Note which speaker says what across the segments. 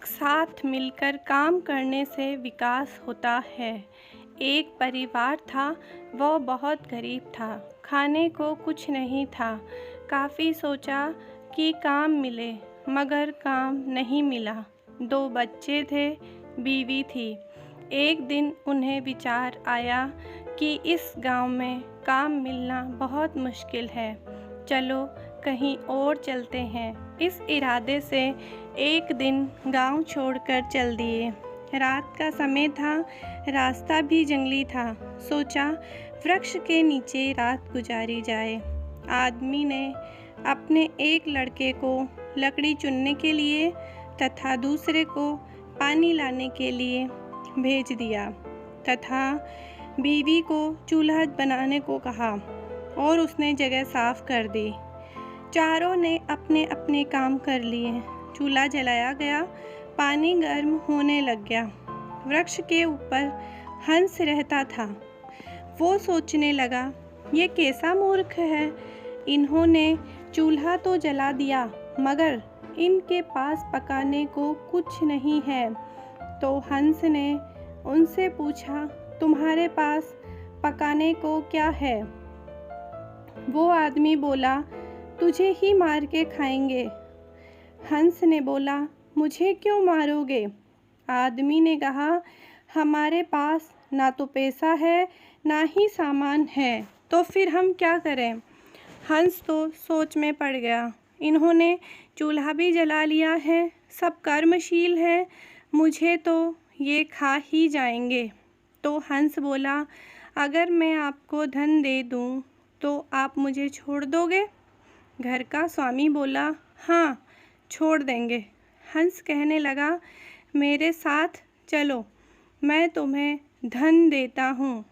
Speaker 1: एक साथ मिलकर काम करने से विकास होता है। एक परिवार था, वो बहुत गरीब था, खाने को कुछ नहीं था। काफ़ी सोचा कि काम मिले, मगर काम नहीं मिला। 2 बच्चे थे, बीवी थी। एक दिन उन्हें विचार आया कि इस गांव में काम मिलना बहुत मुश्किल है। चलो कहीं और चलते हैं। इस इरादे से एक दिन गांव छोड़कर चल दिए। रात का समय था, रास्ता भी जंगली था। सोचा वृक्ष के नीचे रात गुजारी जाए। आदमी ने अपने एक लड़के को लकड़ी चुनने के लिए तथा दूसरे को पानी लाने के लिए भेज दिया तथा बीवी को चूल्हा बनाने को कहा और उसने जगह साफ कर दी। चारों ने अपने अपने काम कर लिए। चूल्हा जलाया गया, पानी गर्म होने लग गया। वृक्ष के ऊपर हंस रहता था। वो सोचने लगा, ये कैसा मूर्ख है। इन्होंने चूल्हा तो जला दिया, मगर इनके पास पकाने को कुछ नहीं है। तो हंस ने उनसे पूछा, तुम्हारे पास पकाने को क्या है? वो आदमी बोला, तुझे ही मार के खाएंगे। हंस ने बोला, मुझे क्यों मारोगे? आदमी ने कहा, हमारे पास ना तो पैसा है ना ही सामान है, तो फिर हम क्या करें? हंस तो सोच में पड़ गया। इन्होंने चूल्हा भी जला लिया है, सब कर्मशील है, मुझे तो ये खा ही जाएंगे। तो हंस बोला, अगर मैं आपको धन दे दूं तो आप मुझे छोड़ दोगे? घर का स्वामी बोला, हाँ छोड़ देंगे। हंस कहने लगा, मेरे साथ चलो, मैं तुम्हें धन देता हूँ।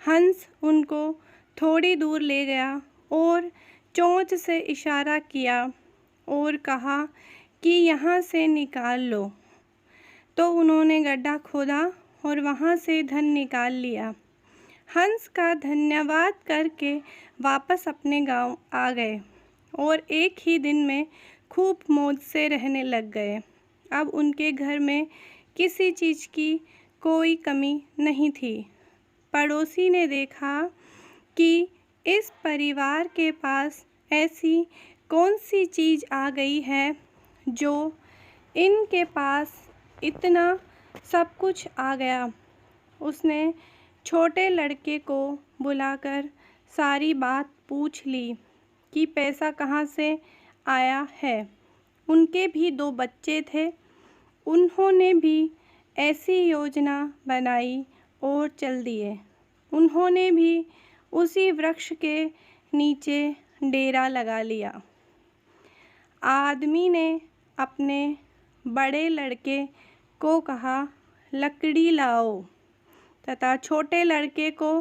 Speaker 1: हंस उनको थोड़ी दूर ले गया और चोंच से इशारा किया और कहा कि यहाँ से निकाल लो। तो उन्होंने गड्ढा खोदा और वहाँ से धन निकाल लिया। हंस का धन्यवाद करके वापस अपने गांव आ गए और एक ही दिन में खूब मौज से रहने लग गए। अब उनके घर में किसी चीज़ की कोई कमी नहीं थी। पड़ोसी ने देखा कि इस परिवार के पास ऐसी कौन सी चीज़ आ गई है जो इनके पास इतना सब कुछ आ गया। उसने छोटे लड़के को बुलाकर सारी बात पूछ ली कि पैसा कहाँ से आया है। उनके भी 2 बच्चे थे। उन्होंने भी ऐसी योजना बनाई और चल दिए। उन्होंने भी उसी वृक्ष के नीचे डेरा लगा लिया। आदमी ने अपने बड़े लड़के को कहा, लकड़ी लाओ, तथा छोटे लड़के को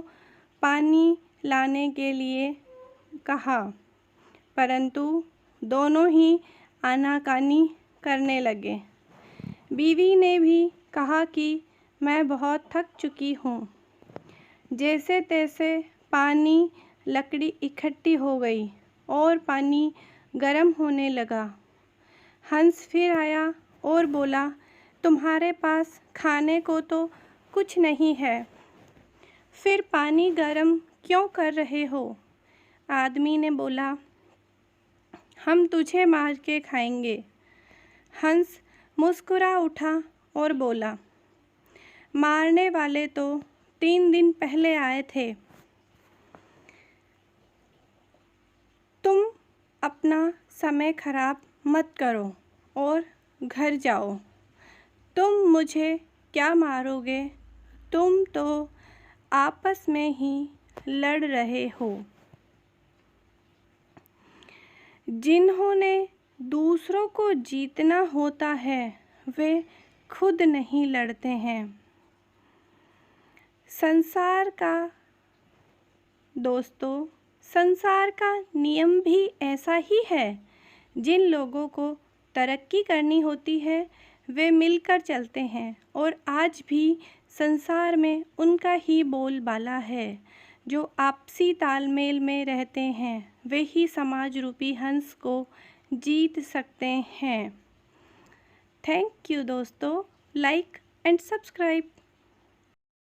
Speaker 1: पानी लाने के लिए कहा, परंतु दोनों ही आनाकानी करने लगे। बीवी ने भी कहा कि मैं बहुत थक चुकी हूँ। जैसे तैसे पानी लकड़ी इकट्ठी हो गई और पानी गर्म होने लगा। हंस फिर आया और बोला, तुम्हारे पास खाने को तो कुछ नहीं है, फिर पानी गर्म क्यों कर रहे हो? आदमी ने बोला, हम तुझे मार के खाएंगे। हंस मुस्कुरा उठा और बोला, मारने वाले तो 3 दिन पहले आए थे। तुम अपना समय खराब मत करो और घर जाओ। तुम मुझे क्या मारोगे? तुम तो आपस में ही लड़ रहे हो। जिन्होंने दूसरों को जीतना होता है, वे खुद नहीं लड़ते हैं। संसार का नियम भी ऐसा ही है। जिन लोगों को तरक्की करनी होती है, वे मिलकर चलते हैं और आज भी संसार में उनका ही बोलबाला है। जो आपसी तालमेल में रहते हैं, वे ही समाज रूपी हंस को जीत सकते हैं। थैंक यू दोस्तों। Like and subscribe.